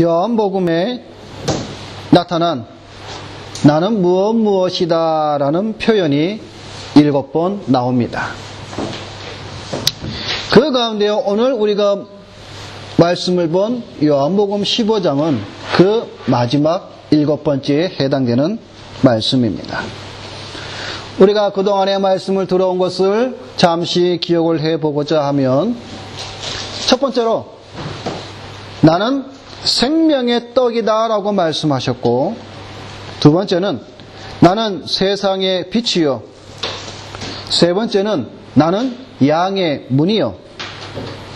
요한복음에 나타난 나는 무엇이다 라는 표현이 7번 나옵니다. 그 가운데 오늘 우리가 말씀을 본 요한복음 15장은 그 마지막 7번째에 해당되는 말씀입니다. 우리가 그동안의 말씀을 들어온 것을 잠시 기억을 해보고자 하면, 첫 번째로 나는 생명의 떡이다 라고 말씀하셨고, 두 번째는 나는 세상의 빛이요, 세 번째는 나는 양의 문이요,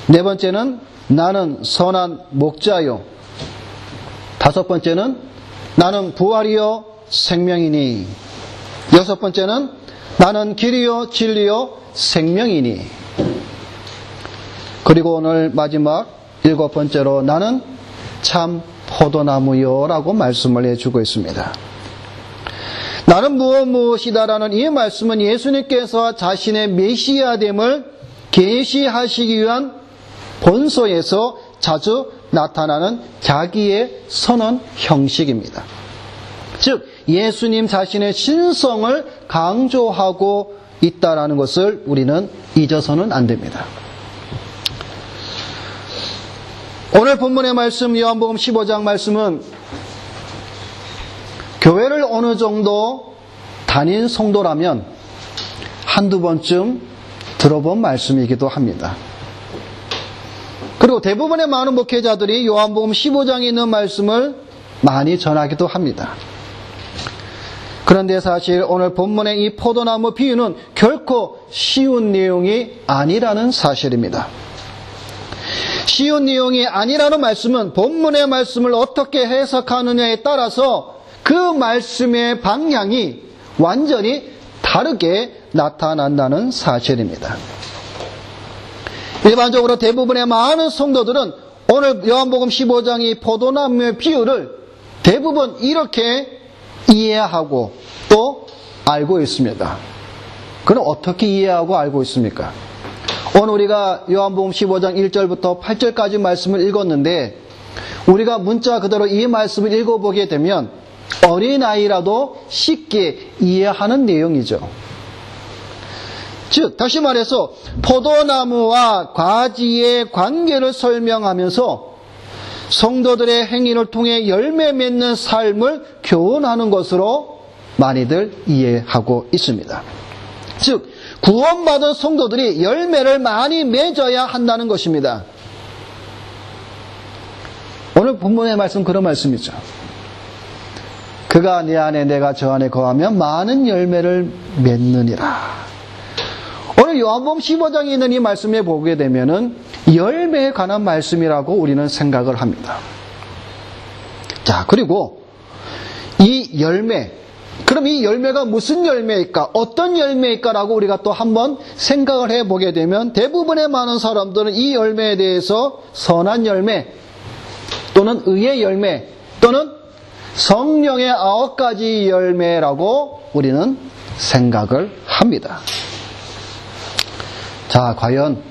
네 번째는 나는 선한 목자요, 다섯 번째는 나는 부활이요 생명이니, 여섯 번째는 나는 길이요 진리요 생명이니, 그리고 오늘 마지막 7번째로 나는 참 포도나무요 라고 말씀을 해주고 있습니다. 나는 무엇이다라는 이 말씀은 예수님께서 자신의 메시아됨을 계시하시기 위한 본서에서 자주 나타나는 자기의 선언 형식입니다. 즉 예수님 자신의 신성을 강조하고 있다라는 것을 우리는 잊어서는 안 됩니다. 오늘 본문의 말씀, 요한복음 15장 말씀은 교회를 어느 정도 다닌 성도라면 한두 번쯤 들어본 말씀이기도 합니다. 그리고 대부분의 많은 목회자들이 요한복음 15장에 있는 말씀을 많이 전하기도 합니다. 그런데 사실 오늘 본문의 이 포도나무 비유는 결코 쉬운 내용이 아니라는 사실입니다. 쉬운 내용이 아니라는 말씀은 본문의 말씀을 어떻게 해석하느냐에 따라서 그 말씀의 방향이 완전히 다르게 나타난다는 사실입니다. 일반적으로 대부분의 많은 성도들은 오늘 요한복음 15장의 포도나무의 비유를 대부분 이렇게 이해하고 또 알고 있습니다. 그럼 어떻게 이해하고 알고 있습니까? 오늘 우리가 요한복음 15장 1절부터 8절까지 말씀을 읽었는데, 우리가 문자 그대로 이 말씀을 읽어보게 되면 어린아이라도 쉽게 이해하는 내용이죠. 즉 다시 말해서 포도나무와 가지의 관계를 설명하면서 성도들의 행위를 통해 열매 맺는 삶을 교훈하는 것으로 많이들 이해하고 있습니다. 즉 구원받은 성도들이 열매를 많이 맺어야 한다는 것입니다. 오늘 본문의 말씀 그런 말씀이죠. 그가 내 안에 내가 저 안에 거하면 많은 열매를 맺느니라. 오늘 요한복음 15장에 있는 이 말씀에 보게 되면은 열매에 관한 말씀이라고 우리는 생각을 합니다. 자, 그리고 이 열매, 그럼 이 열매가 무슨 열매일까? 어떤 열매일까라고 우리가 또 한번 생각을 해보게 되면 대부분의 많은 사람들은 이 열매에 대해서 선한 열매 또는 의의 열매 또는 성령의 9가지 열매라고 우리는 생각을 합니다. 자, 과연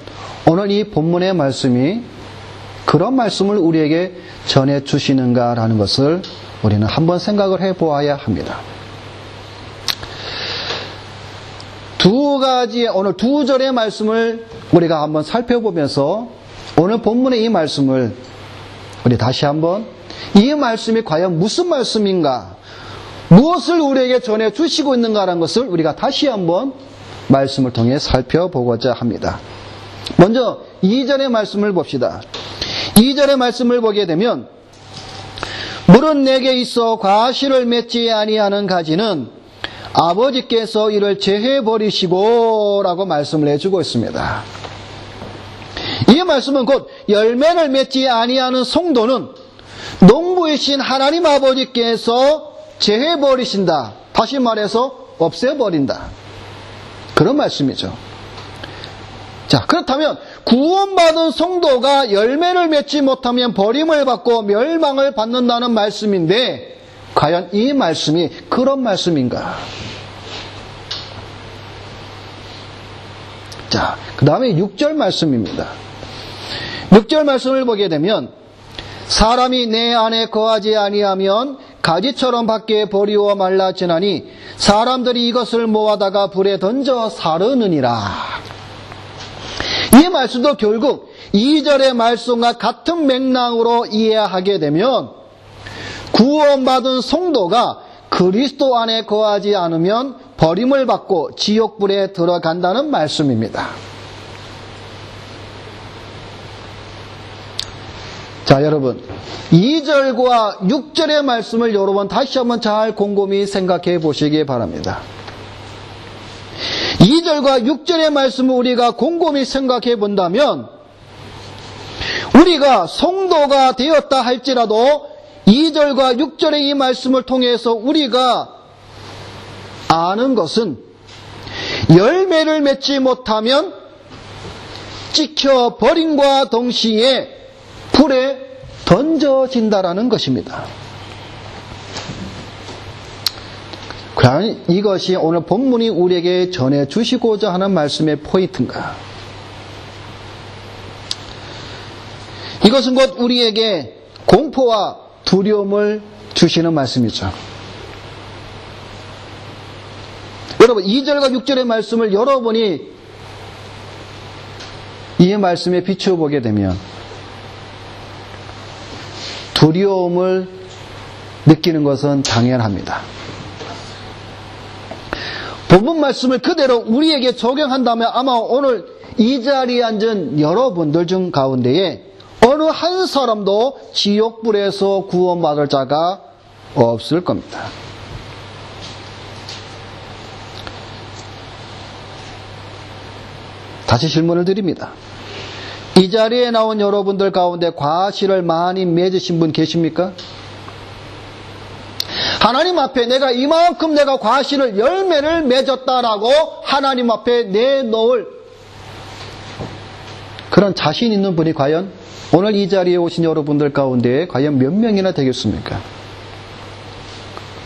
오늘 이 본문의 말씀이 그런 말씀을 우리에게 전해주시는가라는 것을 우리는 한번 생각을 해보아야 합니다. 오늘 두 절의 말씀을 우리가 한번 살펴보면서 오늘 본문의 이 말씀을 우리 다시 한번 이 말씀이 과연 무슨 말씀인가, 무엇을 우리에게 전해주시고 있는가라는 것을 우리가 다시 한번 말씀을 통해 살펴보고자 합니다. 먼저 2절의 말씀을 봅시다. 2절의 말씀을 보게 되면 물은 내게 있어 과실을 맺지 아니하는 가지는 아버지께서 이를 제해버리시고 라고 말씀을 해주고 있습니다. 이 말씀은 곧 열매를 맺지 아니하는 성도는 농부이신 하나님 아버지께서 제해버리신다. 다시 말해서 없애버린다. 그런 말씀이죠. 자, 그렇다면 구원받은 성도가 열매를 맺지 못하면 버림을 받고 멸망을 받는다는 말씀인데 과연 이 말씀이 그런 말씀인가? 자, 그 다음에 6절 말씀입니다. 6절 말씀을 보게 되면 사람이 내 안에 거하지 아니하면 가지처럼 밖에 버리워 말라지나니 사람들이 이것을 모아다가 불에 던져 사르느니라. 이 말씀도 결국 2절의 말씀과 같은 맥락으로 이해하게 되면 구원받은 성도가 그리스도 안에 거하지 않으면 버림을 받고 지옥불에 들어간다는 말씀입니다. 자, 여러분, 2절과 6절의 말씀을 여러분 다시 한번 잘 곰곰이 생각해 보시기 바랍니다. 2절과 6절의 말씀을 우리가 곰곰이 생각해 본다면 우리가 성도가 되었다 할지라도 2절과 6절의 이 말씀을 통해서 우리가 아는 것은 열매를 맺지 못하면 찍혀버림과 동시에 불에 던져진다라는 것입니다. 과연 이것이 오늘 본문이 우리에게 전해주시고자 하는 말씀의 포인트인가? 이것은 곧 우리에게 공포와 두려움을 주시는 말씀이죠. 여러분, 2절과 6절의 말씀을 여러분이 이 말씀에 비추어 보게 되면 두려움을 느끼는 것은 당연합니다. 본문 말씀을 그대로 우리에게 적용한다면 아마 오늘 이 자리에 앉은 여러분들 중 가운데에 어느 한 사람도 지옥불에서 구원받을 자가 없을 겁니다. 다시 질문을 드립니다. 이 자리에 나온 여러분들 가운데 과실을 많이 맺으신 분 계십니까? 하나님 앞에 내가 이만큼 내가 과실을 열매를 맺었다라고 하나님 앞에 내놓을 그런 자신 있는 분이 과연 오늘 이 자리에 오신 여러분들 가운데 과연 몇 명이나 되겠습니까?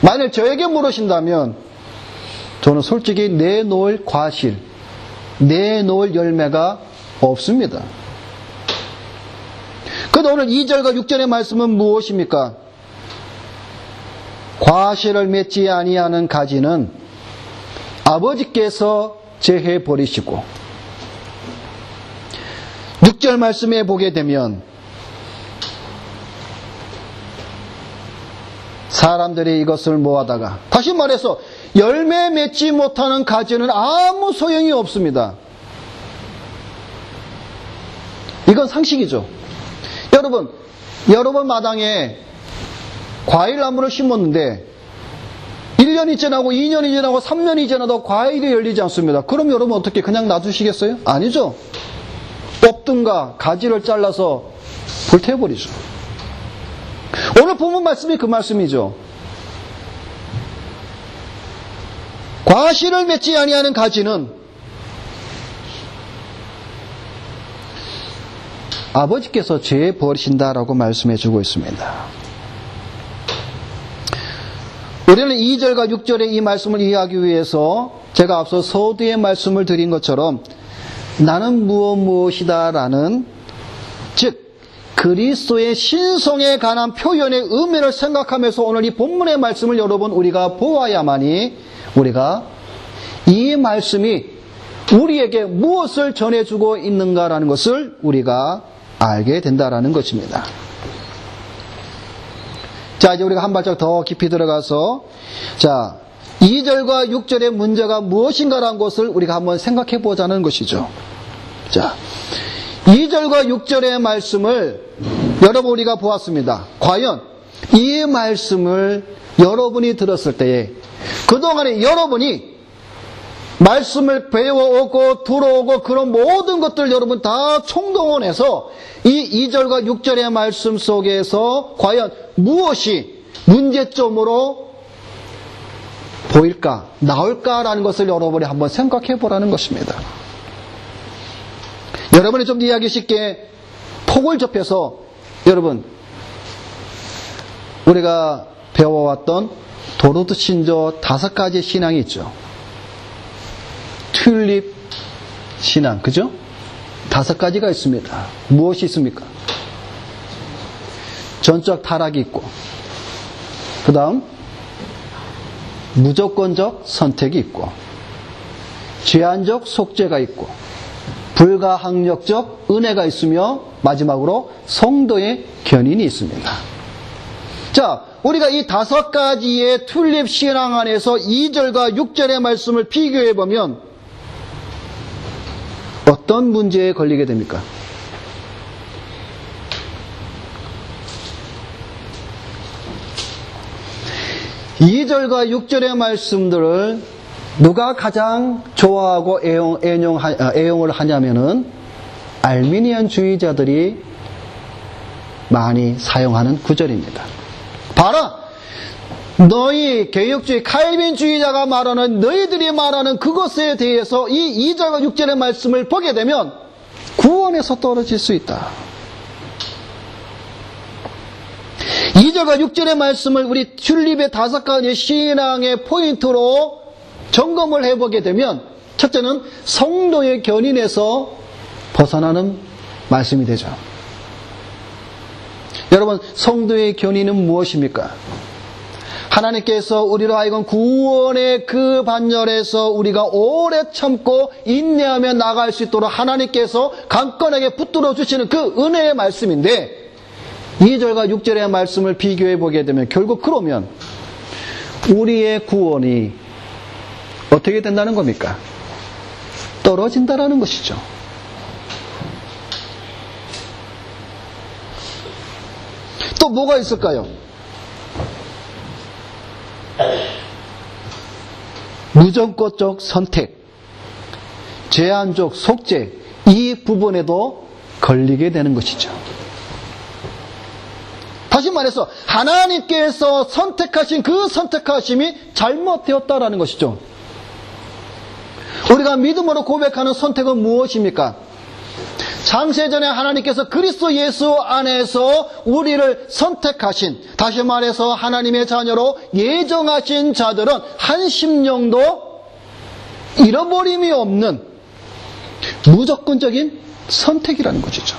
만약 저에게 물으신다면 저는 솔직히 내놓을 과실, 내놓을 열매가 없습니다. 그런데 오늘 2절과 6절의 말씀은 무엇입니까? 과실을 맺지 아니하는 가지는 아버지께서 제해 버리시고 6절 말씀에 보게 되면 사람들이 이것을 모아다가 다시 말해서 열매 맺지 못하는 가지는 아무 소용이 없습니다. 이건 상식이죠. 여러분 마당에 과일나무를 심었는데 1년이 지나고 2년이 지나고 3년이 지나도 과일이 열리지 않습니다. 그럼 여러분 어떻게 그냥 놔두시겠어요? 아니죠. 뽑든가 가지를 잘라서 불태워버리죠. 오늘 본문 말씀이 그 말씀이죠. 과실을 맺지 아니하는 가지는 아버지께서 제해 버리신다라고 말씀해 주고 있습니다. 우리는 2절과 6절의 이 말씀을 이해하기 위해서 제가 앞서 서두에 말씀을 드린 것처럼 나는 무엇이다라는 즉 그리스도의 신성에 관한 표현의 의미를 생각하면서 오늘 이 본문의 말씀을 여러분 우리가 보아야만이 우리가 이 말씀이 우리에게 무엇을 전해주고 있는가라는 것을 우리가 알게 된다라는 것입니다. 자, 이제 우리가 한 발짝 더 깊이 들어가서 자 2절과 6절의 문제가 무엇인가라는 것을 우리가 한번 생각해 보자는 것이죠. 자, 2절과 6절의 말씀을 여러분 우리가 보았습니다. 과연 이 말씀을 여러분이 들었을 때에 그동안에 여러분이 말씀을 배워오고 들어오고 그런 모든 것들 여러분 다 총동원해서 이 2절과 6절의 말씀 속에서 과연 무엇이 문제점으로 보일까, 나올까라는 것을 여러분이 한번 생각해 보라는 것입니다. 여러분이 좀 이해하기 쉽게 폭을 좁혀서 여러분 우리가 배워왔던 도르트 신조 5가지 신앙이 있죠. 튤립 신앙, 그죠? 5가지가 있습니다. 무엇이 있습니까? 전적 타락이 있고, 그 다음 무조건적 선택이 있고, 제한적 속죄가 있고, 불가항력적 은혜가 있으며, 마지막으로 성도의 견인이 있습니다. 자, 우리가 이 5가지의 튤립 신앙 안에서 2절과 6절의 말씀을 비교해 보면 어떤 문제에 걸리게 됩니까? 2절과 6절의 말씀들을 누가 가장 좋아하고 애용을 하냐면은 알미니안주의자들이 많이 사용하는 구절입니다. 봐라! 너희 개혁주의 칼빈주의자가 말하는, 너희들이 말하는 그것에 대해서 이 2절과 6절의 말씀을 보게 되면 구원에서 떨어질 수 있다. 2절과 6절의 말씀을 우리 튤립의 5가지 신앙의 포인트로 점검을 해보게 되면, 첫째는 성도의 견인에서 벗어나는 말씀이 되죠. 여러분, 성도의 견인은 무엇입니까? 하나님께서 우리로 하여금 구원의 그 반열에서 우리가 오래 참고 인내하며 나갈 수 있도록 하나님께서 강건하게 붙들어 주시는 그 은혜의 말씀인데, 2절과 6절의 말씀을 비교해 보게 되면 결국 그러면 우리의 구원이 어떻게 된다는 겁니까? 떨어진다라는 것이죠. 또 뭐가 있을까요? 무조건적 선택, 제한적 속죄, 이 부분에도 걸리게 되는 것이죠. 다시 말해서 하나님께서 선택하신 그 선택하심이 잘못되었다라는 것이죠. 우리가 믿음으로 고백하는 선택은 무엇입니까? 창세전에 하나님께서 그리스도 예수 안에서 우리를 선택하신, 다시 말해서 하나님의 자녀로 예정하신 자들은 한 심령도 잃어버림이 없는 무조건적인 선택이라는 것이죠.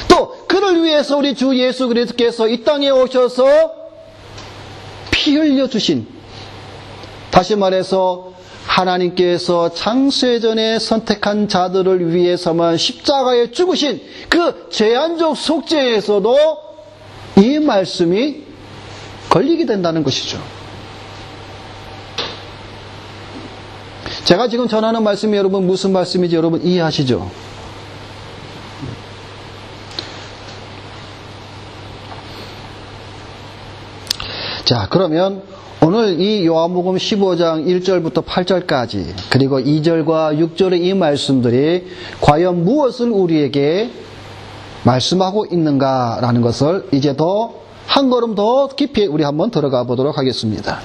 또 그를 위해서 우리 주 예수 그리스도께서 이 땅에 오셔서 피 흘려주신, 다시 말해서 하나님께서 창세전에 선택한 자들을 위해서만 십자가에 죽으신 그 제한적 속죄에서도 이 말씀이 걸리게 된다는 것이죠. 제가 지금 전하는 말씀이 여러분 무슨 말씀인지 여러분 이해하시죠? 자, 그러면 오늘 이 요한복음 15장 1절부터 8절까지 그리고 2절과 6절의 이 말씀들이 과연 무엇을 우리에게 말씀하고 있는가라는 것을 이제 더 한 걸음 더 깊이 우리 한번 들어가 보도록 하겠습니다.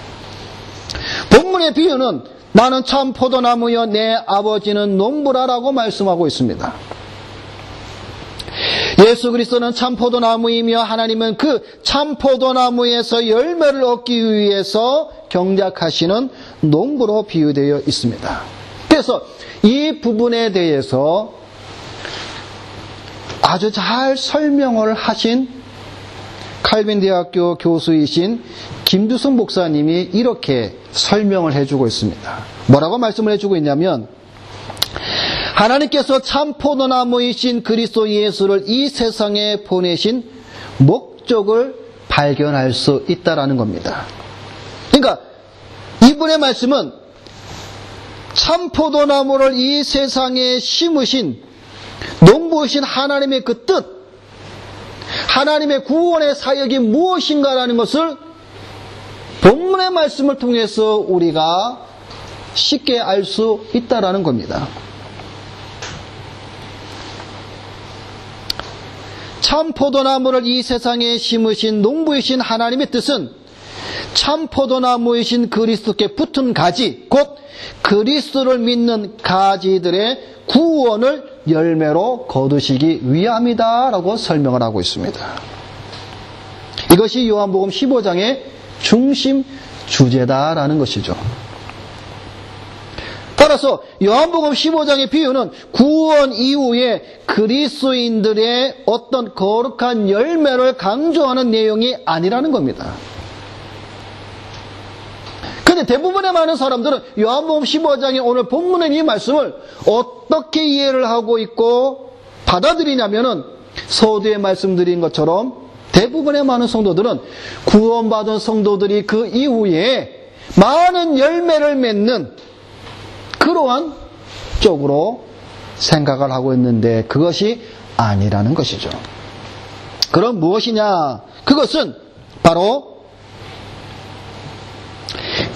본문의 비유는 나는 참 포도나무여 내 아버지는 농부라라고 말씀하고 있습니다. 예수 그리스도는 참 포도나무이며 하나님은 그 참 포도나무에서 열매를 얻기 위해서 경작하시는 농부로 비유되어 있습니다. 그래서 이 부분에 대해서 아주 잘 설명을 하신 칼빈대학교 교수이신 김두성 목사님이 이렇게 설명을 해주고 있습니다. 뭐라고 말씀을 해주고 있냐면, 하나님께서 참 포도나무이신 그리스도 예수를 이 세상에 보내신 목적을 발견할 수 있다라는 겁니다. 그러니까 이분의 말씀은 참 포도나무를 이 세상에 심으신 농부이신 하나님의 그 뜻, 하나님의 구원의 사역이 무엇인가라는 것을 본문의 말씀을 통해서 우리가 쉽게 알 수 있다라는 겁니다. 참 포도나무를 이 세상에 심으신 농부이신 하나님의 뜻은 참 포도나무이신 그리스도께 붙은 가지, 곧 그리스도를 믿는 가지들의 구원을 열매로 거두시기 위함이다 라고 설명을 하고 있습니다. 이것이 요한복음 15장의 중심 주제다라는 것이죠. 따라서 요한복음 15장의 비유는 구원 이후에 그리스도인들의 어떤 거룩한 열매를 강조하는 내용이 아니라는 겁니다. 근데 대부분의 많은 사람들은 요한복음 15장의 오늘 본문의 이 말씀을 어떻게 이해를 하고 있고 받아들이냐면은 서두에 말씀드린 것처럼 대부분의 많은 성도들은 구원받은 성도들이 그 이후에 많은 열매를 맺는 그러한 쪽으로 생각을 하고 있는데 그것이 아니라는 것이죠. 그럼 무엇이냐? 그것은 바로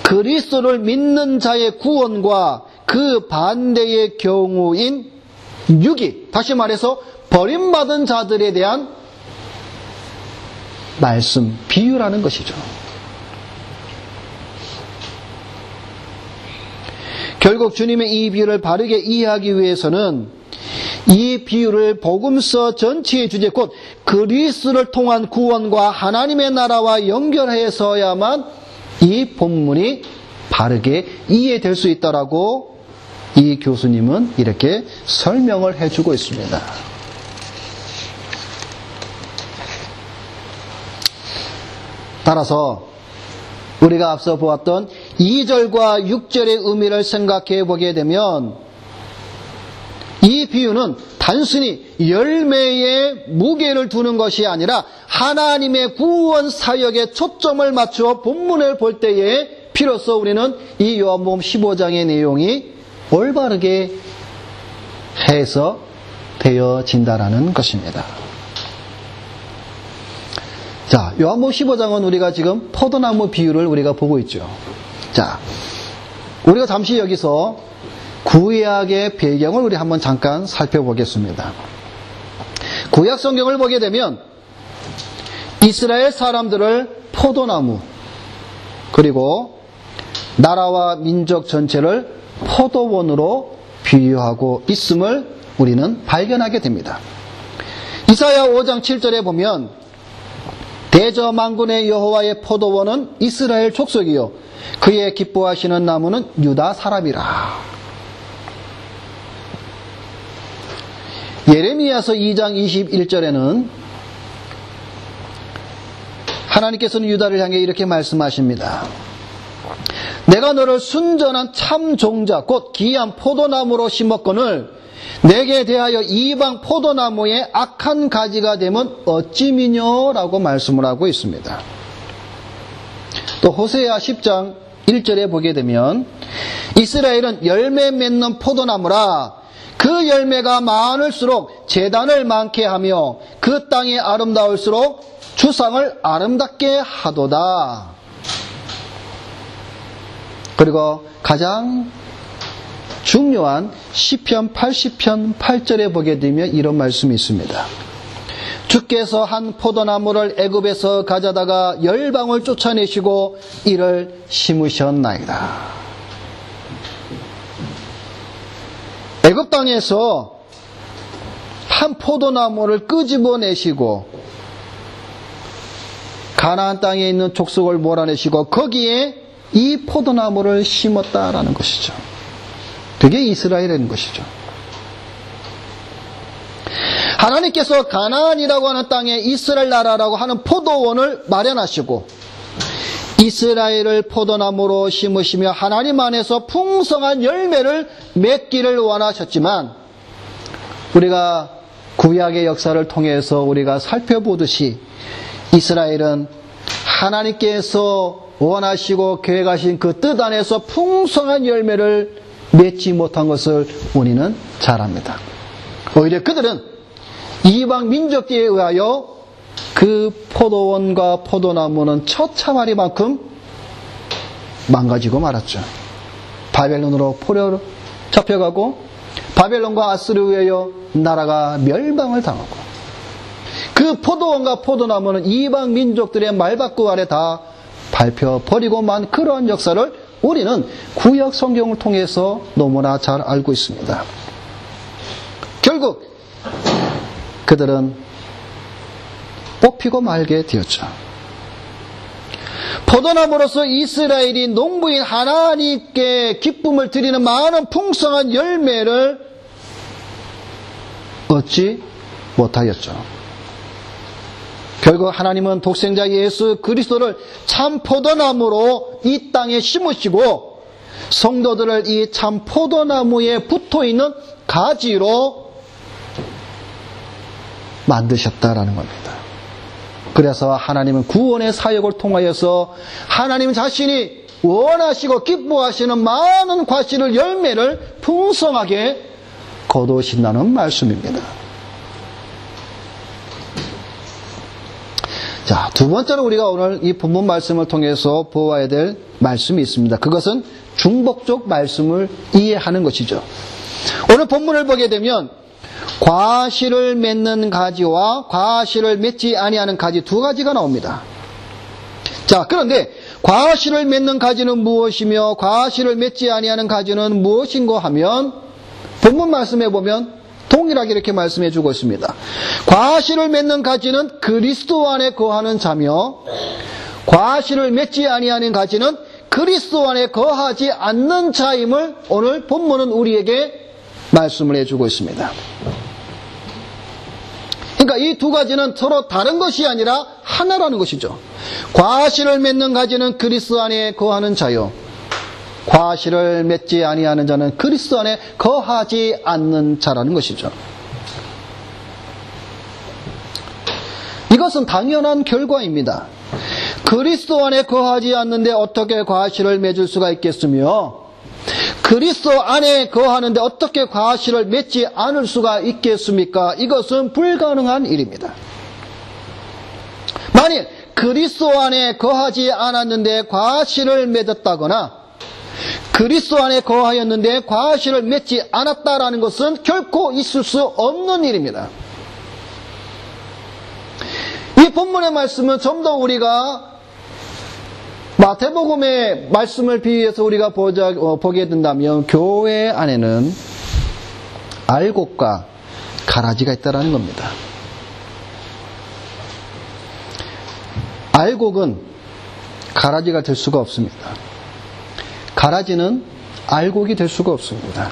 그리스도를 믿는 자의 구원과 그 반대의 경우인 유기, 다시 말해서 버림받은 자들에 대한 말씀, 비유라는 것이죠. 결국 주님의 이 비유를 바르게 이해하기 위해서는 이 비유를 복음서 전체의 주제 곧 그리스도를 통한 구원과 하나님의 나라와 연결해서야만 이 본문이 바르게 이해될 수 있다라고 이 교수님은 이렇게 설명을 해주고 있습니다. 따라서 우리가 앞서 보았던 2절과 6절의 의미를 생각해 보게 되면 이 비유는 단순히 열매에 무게를 두는 것이 아니라 하나님의 구원 사역에 초점을 맞추어 본문을 볼 때에 비로소 우리는 이 요한복음 15장의 내용이 올바르게 해석되어진다라는 것입니다. 자, 요한복음 15장은 우리가 지금 포도나무 비유를 우리가 보고 있죠. 자, 우리가 잠시 여기서 구약의 배경을 우리 한번 잠깐 살펴보겠습니다. 구약 성경을 보게 되면 이스라엘 사람들을 포도나무 그리고 나라와 민족 전체를 포도원으로 비유하고 있음을 우리는 발견하게 됩니다. 이사야 5장 7절에 보면 대저만군의 여호와의 포도원은 이스라엘 족속이요 그의 기뻐하시는 나무는 유다 사람이라. 예레미야서 2장 21절에는 하나님께서는 유다를 향해 이렇게 말씀하십니다. 내가 너를 순전한 참 종자 곧 귀한 포도나무로 심었거늘 내게 대하여 이방 포도나무의 악한 가지가 되면 어찌미뇨? 라고 말씀을 하고 있습니다. 또 호세아 10장 1절에 보게 되면 이스라엘은 열매 맺는 포도나무라 그 열매가 많을수록 제단을 많게 하며 그 땅이 아름다울수록 주상을 아름답게 하도다. 그리고 가장 중요한 시편 80편 8절에 보게 되면 이런 말씀이 있습니다. 주께서 한 포도나무를 애굽에서 가져다가 열방을 쫓아내시고 이를 심으셨나이다. 애굽 땅에서 한 포도나무를 끄집어내시고 가나안 땅에 있는 족속을 몰아내시고 거기에 이 포도나무를 심었다라는 것이죠. 그게 이스라엘인 것이죠. 하나님께서 가나안이라고 하는 땅에 이스라엘 나라라고 하는 포도원을 마련하시고 이스라엘을 포도나무로 심으시며 하나님 안에서 풍성한 열매를 맺기를 원하셨지만 우리가 구약의 역사를 통해서 우리가 살펴보듯이 이스라엘은 하나님께서 원하시고 계획하신 그 뜻 안에서 풍성한 열매를 맺지 못한 것을 우리는 잘 압니다. 오히려 그들은 이방 민족에 의하여 그 포도원과 포도나무는 처참하리만큼 망가지고 말았죠. 바벨론으로 포로로 잡혀가고 바벨론과 아스르에 의하여 나라가 멸망을 당하고 그 포도원과 포도나무는 이방 민족들의 말바꾸 아래 다 밟혀버리고만 그러한 역사를 우리는 구약 성경을 통해서 너무나 잘 알고 있습니다. 결국 그들은 뽑히고 말게 되었죠. 포도나무로서 이스라엘이 농부인 하나님께 기쁨을 드리는 많은 풍성한 열매를 얻지 못하였죠. 결국 하나님은 독생자 예수 그리스도를 참 포도나무로 이 땅에 심으시고 성도들을 이 참 포도나무에 붙어있는 가지로 만드셨다라는 겁니다. 그래서 하나님은 구원의 사역을 통하여서 하나님 자신이 원하시고 기뻐하시는 많은 과실을 열매를 풍성하게 거두신다는 말씀입니다. 자, 두 번째로 우리가 오늘 이 본문 말씀을 통해서 보아야 될 말씀이 있습니다. 그것은 중복적 말씀을 이해하는 것이죠. 오늘 본문을 보게 되면 과실을 맺는 가지와 과실을 맺지 아니하는 가지 두 가지가 나옵니다. 자, 그런데 과실을 맺는 가지는 무엇이며 과실을 맺지 아니하는 가지는 무엇인가 하면 본문 말씀에 보면 동일하게 이렇게 말씀해 주고 있습니다. 과실을 맺는 가지는 그리스도 안에 거하는 자며 과실을 맺지 아니하는 가지는 그리스도 안에 거하지 않는 자임을 오늘 본문은 우리에게 말씀을 해주고 있습니다. 그러니까 이 두 가지는 서로 다른 것이 아니라 하나라는 것이죠. 과실을 맺는 가지는 그리스도 안에 거하는 자요, 과실을 맺지 아니하는 자는 그리스도 안에 거하지 않는 자라는 것이죠. 이것은 당연한 결과입니다. 그리스도 안에 거하지 않는데 어떻게 과실을 맺을 수가 있겠으며 그리스도 안에 거하는데 어떻게 과실을 맺지 않을 수가 있겠습니까? 이것은 불가능한 일입니다. 만일 그리스도 안에 거하지 않았는데 과실을 맺었다거나 그리스도 안에 거하였는데 과실을 맺지 않았다라는 것은 결코 있을 수 없는 일입니다. 이 본문의 말씀은 좀 더 우리가 마태복음의 말씀을 비유해서 우리가 보게 된다면 교회 안에는 알곡과 가라지가 있다는 겁니다. 알곡은 가라지가 될 수가 없습니다. 가라지는 알곡이 될 수가 없습니다.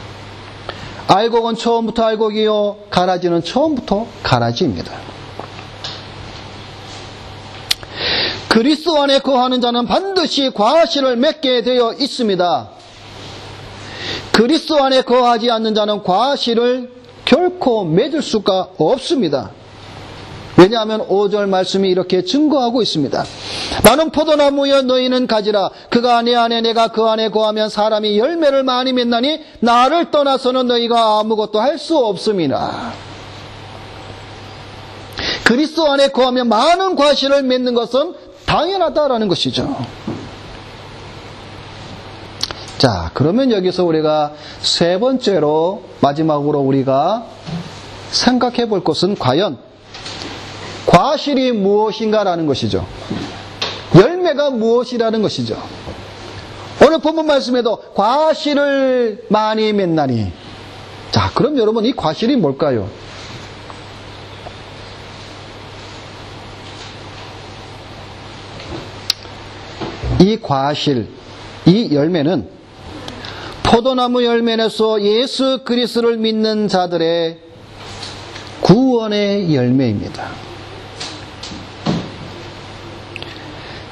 알곡은 처음부터 알곡이요, 가라지는 처음부터 가라지입니다. 그리스도 안에 거하는 자는 반드시 과실을 맺게 되어 있습니다. 그리스도 안에 거하지 않는 자는 과실을 결코 맺을 수가 없습니다. 왜냐하면 5절 말씀이 이렇게 증거하고 있습니다. 나는 포도나무여 너희는 가지라. 그가 내 안에 내가 그 안에 거하면 사람이 열매를 많이 맺나니 나를 떠나서는 너희가 아무것도 할 수 없음이라. 그리스도 안에 거하면 많은 과실을 맺는 것은 당연하다라는 것이죠. 자, 그러면 여기서 우리가 세 번째로 마지막으로 우리가 생각해 볼 것은 과연 과실이 무엇인가라는 것이죠. 열매가 무엇이라는 것이죠. 오늘 본문 말씀에도 과실을 많이 맺나니. 자, 그럼 여러분 이 과실이 뭘까요? 이 과실, 이 열매는 포도나무 열매에서 예수 그리스도를 믿는 자들의 구원의 열매입니다.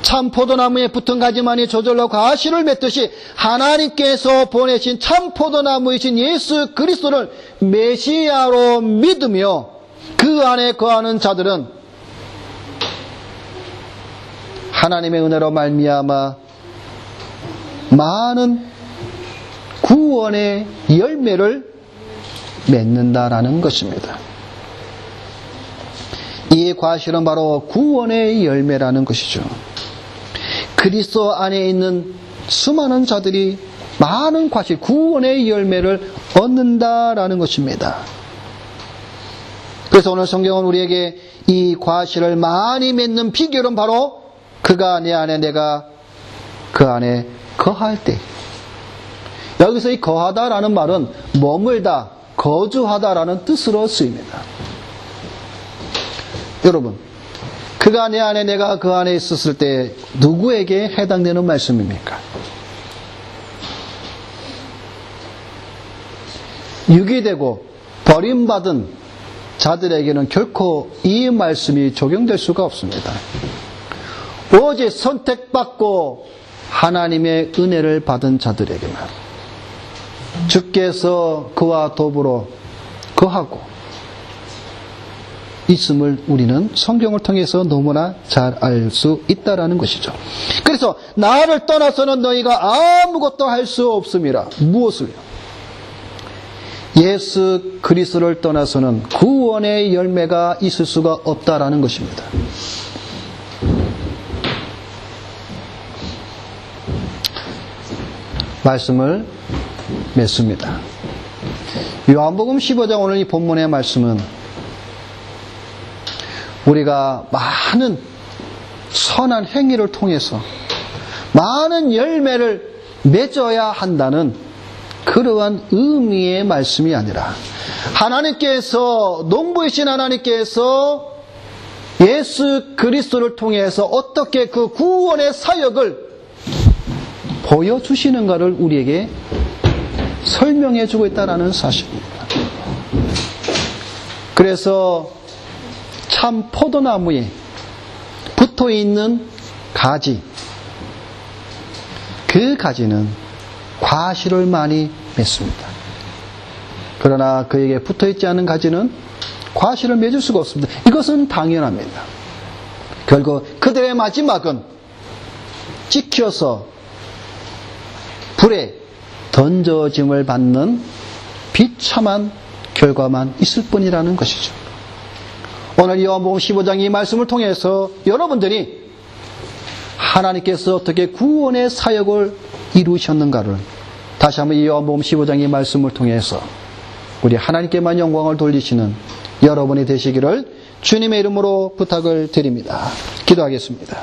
참 포도나무에 붙은 가지만이 저절로 과실을 맺듯이 하나님께서 보내신 참 포도나무이신 예수 그리스도를 메시아로 믿으며 그 안에 거하는 자들은 하나님의 은혜로 말미암아 많은 구원의 열매를 맺는다라는 것입니다. 이 과실은 바로 구원의 열매라는 것이죠. 그리스도 안에 있는 수많은 자들이 많은 과실, 구원의 열매를 얻는다라는 것입니다. 그래서 오늘 성경은 우리에게 이 과실을 많이 맺는 비결은 바로 그가 내 안에 내가 그 안에 거할 때. 여기서 이 거하다라는 말은 머물다, 거주하다라는 뜻으로 쓰입니다. 여러분, 그가 내 안에 내가 그 안에 있었을 때 누구에게 해당되는 말씀입니까? 유기되고 버림받은 자들에게는 결코 이 말씀이 적용될 수가 없습니다. 오직 선택받고 하나님의 은혜를 받은 자들에게만 주께서 그와 더불어 거하고 있음을 우리는 성경을 통해서 너무나 잘 알 수 있다라는 것이죠. 그래서 나를 떠나서는 너희가 아무것도 할 수 없음이라. 무엇을요? 예수 그리스도를 떠나서는 구원의 열매가 있을 수가 없다라는 것입니다. 말씀을 맺습니다. 요한복음 15장 오늘 이 본문의 말씀은 우리가 많은 선한 행위를 통해서 많은 열매를 맺어야 한다는 그러한 의미의 말씀이 아니라 하나님께서 농부이신 하나님께서 예수 그리스도를 통해서 어떻게 그 구원의 사역을 보여주시는가를 우리에게 설명해주고 있다는 사실입니다. 그래서 참 포도나무에 붙어있는 가지, 그 가지는 과실을 많이 맺습니다. 그러나 그에게 붙어있지 않은 가지는 과실을 맺을 수가 없습니다. 이것은 당연합니다. 결국 그들의 마지막은 찍혀서 불에 던져짐을 받는 비참한 결과만 있을 뿐이라는 것이죠. 오늘 요한복음 15장 이 말씀을 통해서 여러분들이 하나님께서 어떻게 구원의 사역을 이루셨는가를 다시 한번 이 요한복음 15장 이 말씀을 통해서 우리 하나님께만 영광을 돌리시는 여러분이 되시기를 주님의 이름으로 부탁을 드립니다. 기도하겠습니다.